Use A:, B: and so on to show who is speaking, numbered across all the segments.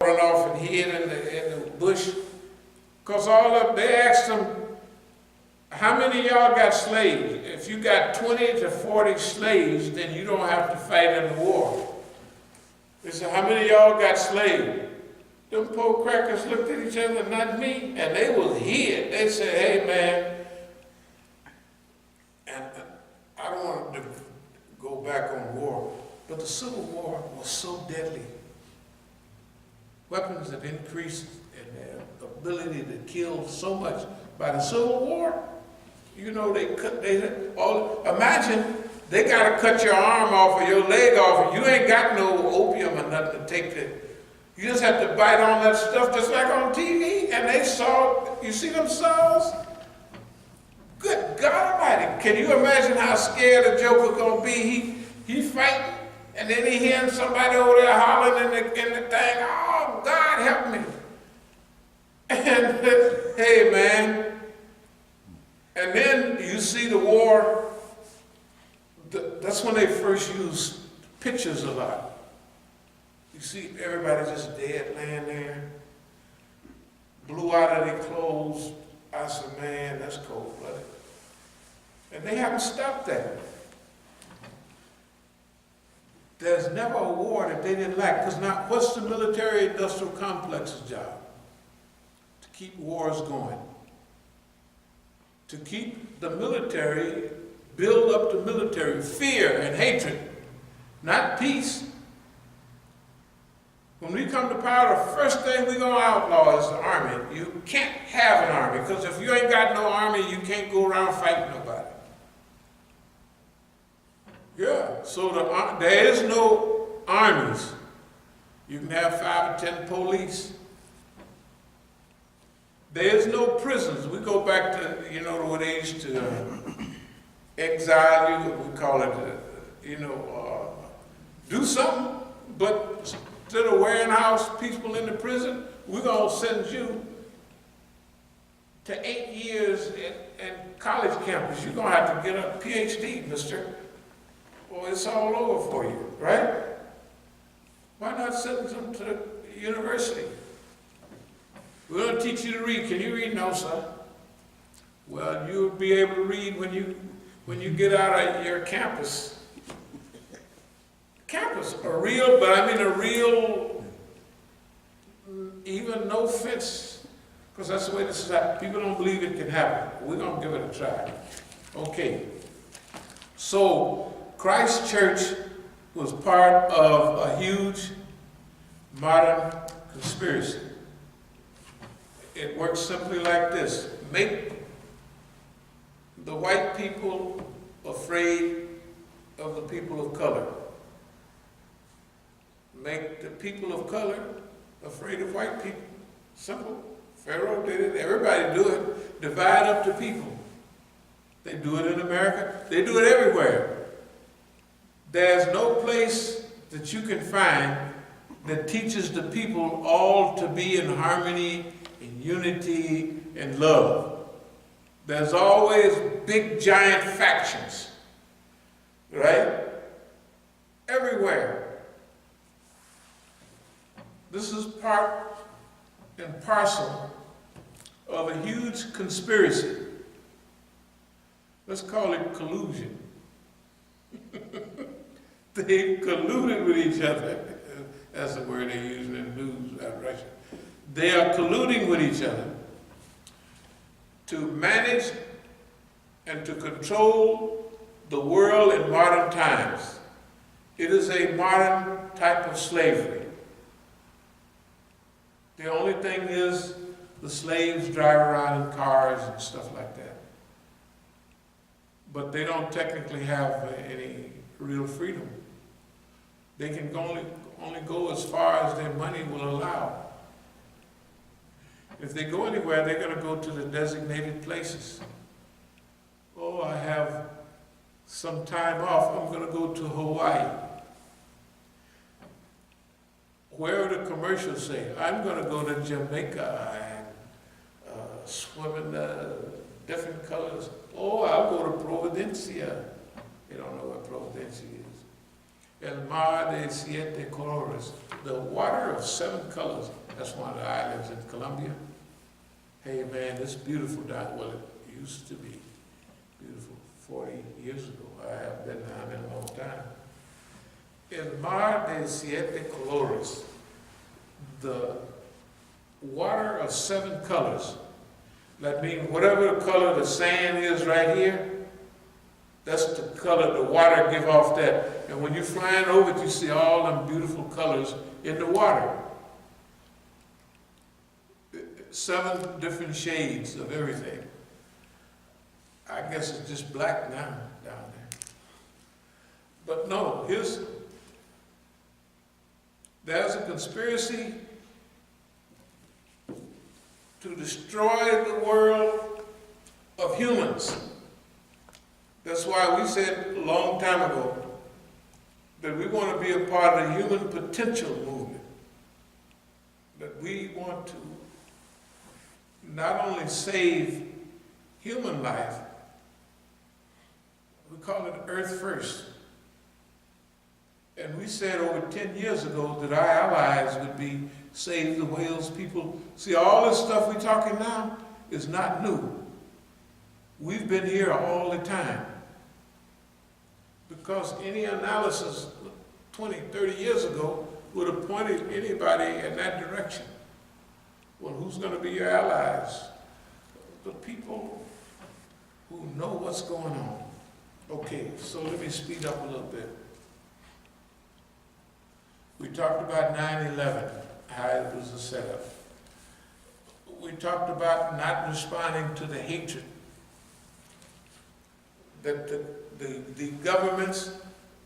A: run off and hid in the bush. Because they asked them, how many of y'all got slaves? If you got 20 to 40 slaves, then you don't have to fight in the war. They said, how many of y'all got slaves? Them poor crackers looked at each other, not me, and they was hid. They said, hey man, and I don't want to go back on war, but the Civil War was so deadly. Weapons had increased in their ability to kill so much. By the Civil War, you know, imagine they got to cut your arm off or your leg off, and you ain't got no opium or nothing to take it. You just have to bite on that stuff just like on TV, and they saw, you see them saws? Good God Almighty. Can you imagine how scared the Joker gonna be? He fighting, and then he hearing somebody over there hollering in the thing, oh, God help me. And hey man, and then you see the war, that's when they first used pictures a lot. You see everybody just dead laying there, blew out of their clothes. I said, man, that's cold-blooded. And they haven't stopped that. There's never a war that they didn't like, because now what's the military-industrial complex's job? To keep wars going. To keep the military, build up the military, fear and hatred, not peace. When we come to power, the first thing we're going to outlaw is the army. You can't have an army, because if you ain't got no army, you can't go around fighting nobody. Yeah, so there is no armies. You can have 5 or 10 police. There is no prisons. We go back to, you know, where they used to exile you, we call it, do something, but instead of wearing house people in the prison, we're going to send you to 8 years in college campus. You're going to have to get a PhD, mister, or it's all over for you, right? Why not send them to the university? We're going to teach you to read. Can you read? No, sir. Well, you'll be able to read when you get out of your campus. Campus, a real, even no fence, because that's the way this is happening. People don't believe it can happen. We're going to give it a try. Okay. So, Christ Church was part of a huge modern conspiracy. It works simply like this. Make the white people afraid of the people of color. Make the people of color afraid of white people. Simple. Pharaoh did it. Everybody do it. Divide up the people. They do it in America. They do it everywhere. There's no place that you can find that teaches the people all to be in harmony, in unity, and love. There's always big, giant factions, right? Everywhere. This is part and parcel of a huge conspiracy. Let's call it collusion. They've colluded with each other. That's the word they use in the news out Russia. They are colluding with each other to manage and to control the world in modern times. It is a modern type of slavery. The only thing is the slaves drive around in cars and stuff like that. But they don't technically have any real freedom. They can only go as far as their money will allow. If they go anywhere, they're going to go to the designated places. Oh, I have some time off. I'm going to go to Hawaii. Where do the commercials say? I'm going to go to Jamaica and swim in the different colors. Oh, I'll go to Providencia. They don't know what Providencia is. El mar de siete colores, the water of seven colors. That's one of the islands in Colombia. Hey man, it's beautiful down, well it used to be beautiful 40 years ago. I haven't been down in a long time. El mar de siete colores, the water of seven colors. That means whatever the color the sand is right here, that's the color the water give off that. And when you're flying over it, you see all them beautiful colors in the water. 7 different shades of everything. I guess it's just black now down there. But no, there's a conspiracy to destroy the world of humans. That's why we said a long time ago that we want to be a part of the human potential movement. That we want to not only save human life, we call it Earth First. And we said over 10 years ago that our allies would be save the whales, people. See, all this stuff we're talking now is not new. We've been here all the time. Because any analysis 20, 30 years ago would have pointed anybody in that direction. Well, who's going to be your allies? The people who know what's going on. Okay, so let me speed up a little bit. We talked about 9/11, how it was a setup. We talked about not responding to the hatred that the governments,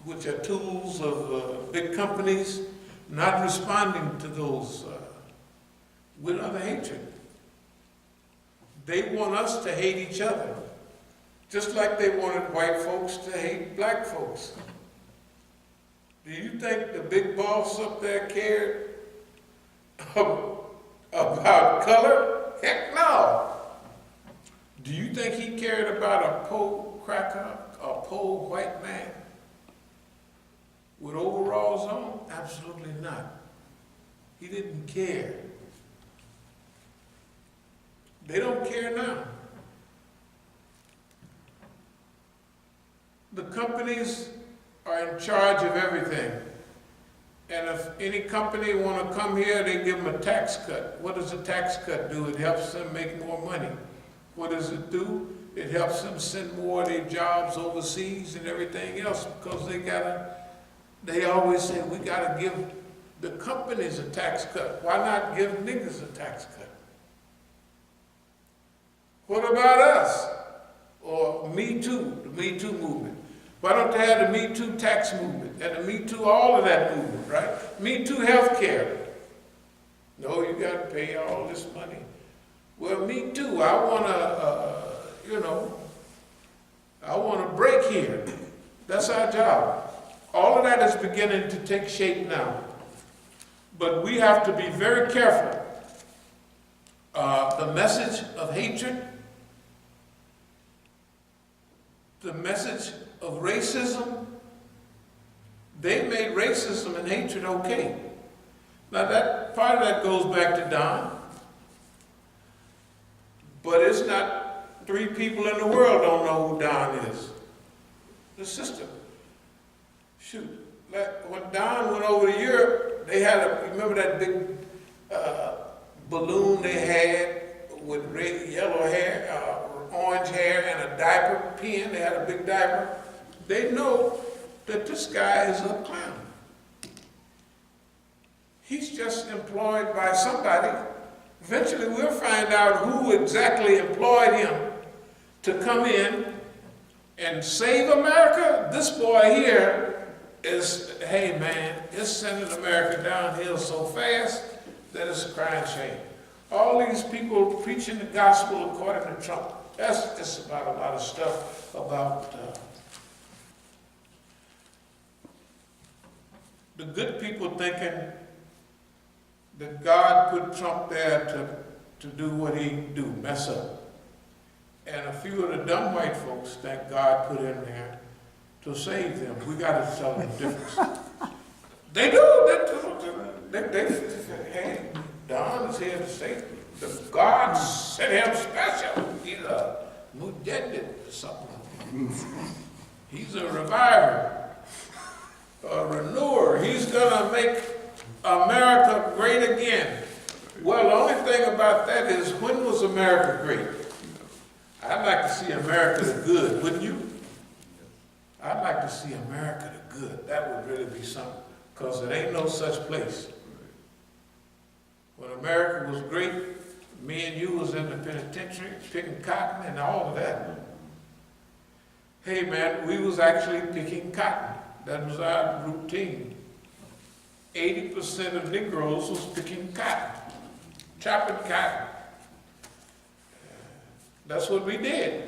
A: which are tools of big companies, not responding to those with other hatred. They want us to hate each other, just like they wanted white folks to hate black folks. Do you think the big boss up there cared about color? Heck no. Do you think he cared about a poor cracker, a poor white man with overalls on? Absolutely not. He didn't care. They don't care now. The companies are in charge of everything. And if any company want to come here, they give them a tax cut. What does a tax cut do? It helps them make more money. What does it do? It helps them send more of their jobs overseas and everything else, because they always say, we gotta give the companies a tax cut. Why not give niggas a tax cut? What about us? Or Me Too, the Me Too movement. Why don't they have the Me Too tax movement and the Me Too, all of that movement, right? Me Too healthcare. No, you got to pay all this money. Well, me too. I want to break here. That's our job. All of that is beginning to take shape now. But we have to be very careful. The message of hatred, the message of racism, they made racism and hatred okay. Now that part of that goes back to Don, but it's not 3 people in the world don't know who Don is. The system. Shoot, like when Don went over to Europe, they had remember that big balloon they had with red, yellow hair, orange hair, and a diaper pin. They had a big diaper. They know that this guy is a clown. He's just employed by somebody. Eventually we'll find out who exactly employed him to come in and save America. This boy here is, hey man, it's sending America downhill so fast that it's a crying shame. All these people preaching the gospel according to Trump, that's just about a lot of stuff about the good people thinking that God put Trump there to do what he do, mess up. And a few of the dumb white folks think God put him there to save them. We got to tell them the difference. They do. Hey, Don is here to say the God set him special. He's a mujaddid or something. He's a reviver, a renewer. He's gonna make America great again. Well, the only thing about that is, when was America great? I'd like to see America the good, wouldn't you? I'd like to see America the good. That would really be something, because there ain't no such place. When America was great, me and you was in the penitentiary picking cotton and all of that. Hey man, we was actually picking cotton. That was our routine. 80% of Negroes was picking cotton, chopping cotton. That's what we did.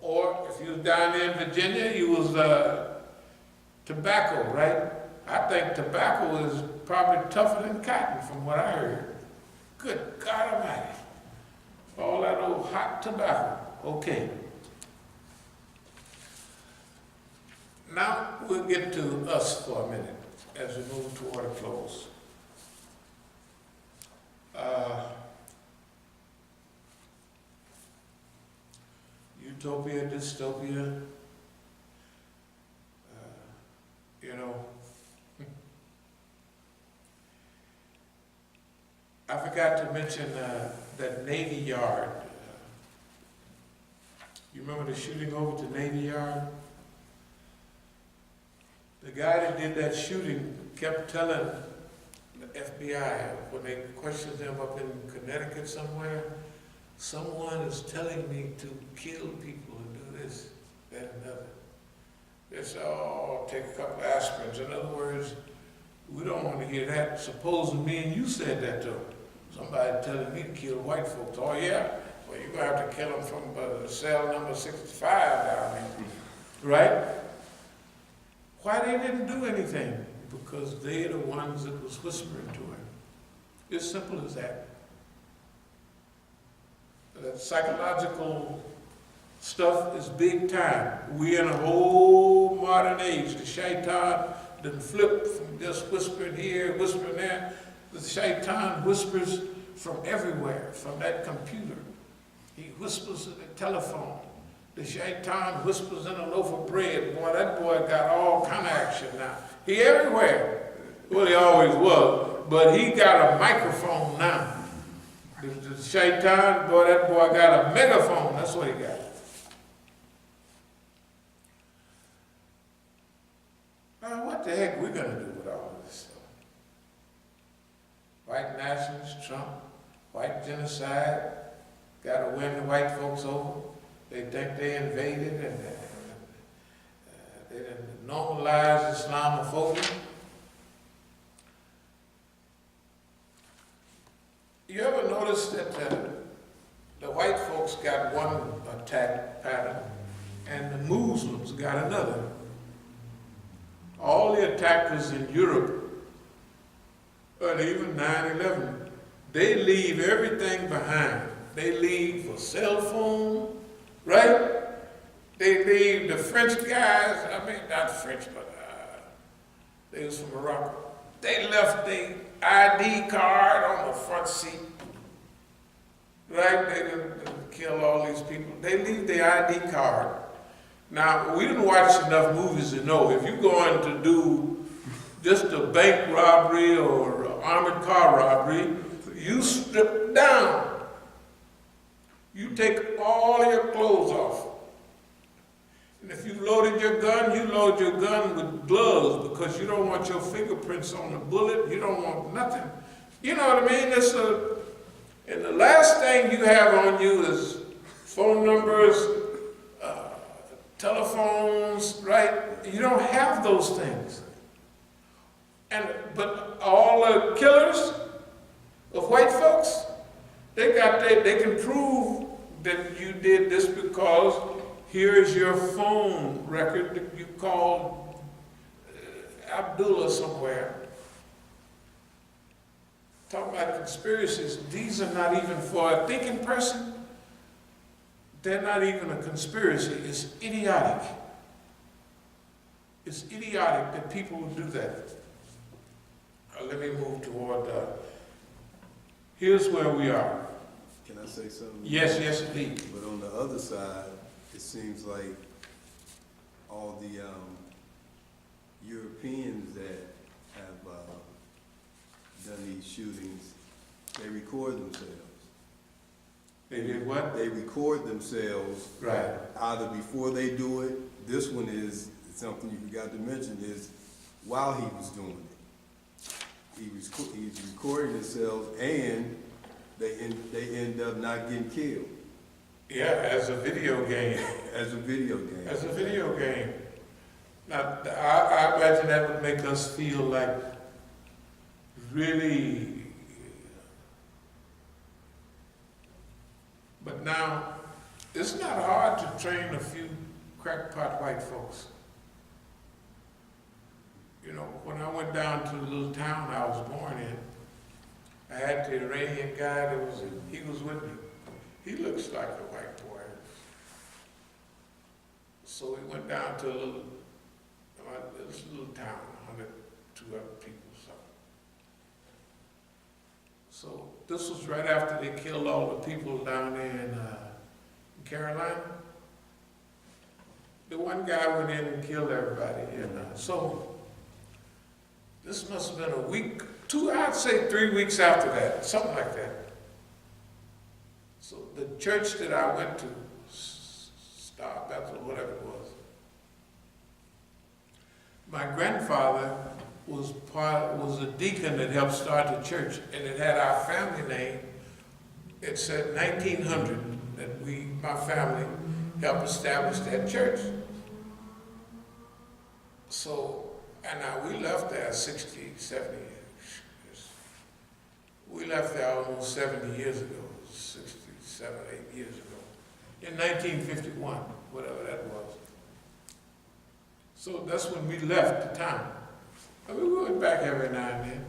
A: Or if you was down there in Virginia, you was tobacco, right? I think tobacco is probably tougher than cotton from what I heard. Good God Almighty. All that old hot tobacco. Okay. Now we'll get to us for a minute as we move toward a close. Utopia, dystopia, you know, I forgot to mention that Navy Yard. You remember the shooting over to Navy Yard? The guy that did that shooting kept telling the FBI, when they questioned him up in Connecticut somewhere, someone is telling me to kill people and do this, that, and the other. They said, oh, take a couple aspirins. In other words, we don't want to hear that. Supposing me and you said that to them. Somebody telling me to kill white folks. Oh yeah? Well, you're going to have to kill them from cell number 65 down there. Right? Why they didn't do anything? Because they're the ones that was whispering to him. It's simple as that. That psychological stuff is big time. We're in a whole modern age. The shaitan didn't flip from just whispering here, whispering there. The shaitan whispers from everywhere, from that computer. He whispers in the telephone. The shaitan whispers in a loaf of bread. Boy, that boy got all kind of action now. He everywhere. Well, he always was, but he got a microphone now. The shaitan, boy, that boy got a megaphone. That's what he got. Now, what the heck we gonna do with all of this stuff? White nationalists, Trump, white genocide, gotta win the white folks over. They think they invaded and they didn't normalize Islamophobia. You ever notice that the white folks got one attack pattern and the Muslims got another? All the attackers in Europe, and even 9/11, they leave everything behind. They leave a cell phone, right? They leave the French guys, I mean, not French, but they was from Morocco. They left their ID card on the front seat, right? They didn't kill all these people. They leave their ID card. Now, we didn't watch enough movies to know if you're going to do just a bank robbery or an armored car robbery, you strip down. You take all your clothes off. And if you loaded your gun, you load your gun with gloves because you don't want your fingerprints on the bullet. You don't want nothing. You know what I mean? And the last thing you have on you is phone numbers, telephones, right? You don't have those things. But all the killers of white folks, they can prove that you did this because here's your phone record that you called Abdullah somewhere. Talk about conspiracies. These are not even for a thinking person. They're not even a conspiracy. It's idiotic. It's idiotic that people would do that. Let me move toward, here's where we are.
B: Can I say something?
A: Yes, yes, indeed.
B: But on the other side, it seems like all the Europeans that have done these shootings, they record themselves.
A: They did what?
B: They record themselves.
A: Right.
B: Either before they do it, this one is something you forgot to mention, is while he was doing it. He's recording himself, and they end up not getting killed.
A: Yeah, as a video game.
B: As a video game.
A: As a video game. Now, I imagine that would make us feel like really. But now, it's not hard to train a few crackpot white folks. You know, when I went down to the little town I was born in, I had the Iranian guy he was with me. He looks like a white boy. So we went down to this little town, 102 other people. So this was right after they killed all the people down there in Carolina. The one guy went in and killed everybody. So this must have been a week, I'd say 3 weeks after that, something like that. So the church that I went to, Star Bethel, whatever it was, my grandfather was a deacon that helped start the church, and it had our family name. It said 1900 that my family, helped establish that church. So, and now we left there 60, 70 years. We left there almost 70 years ago, 67, 8 years ago, in 1951, whatever that was. So that's when we left the town. I mean, we went back every now and then.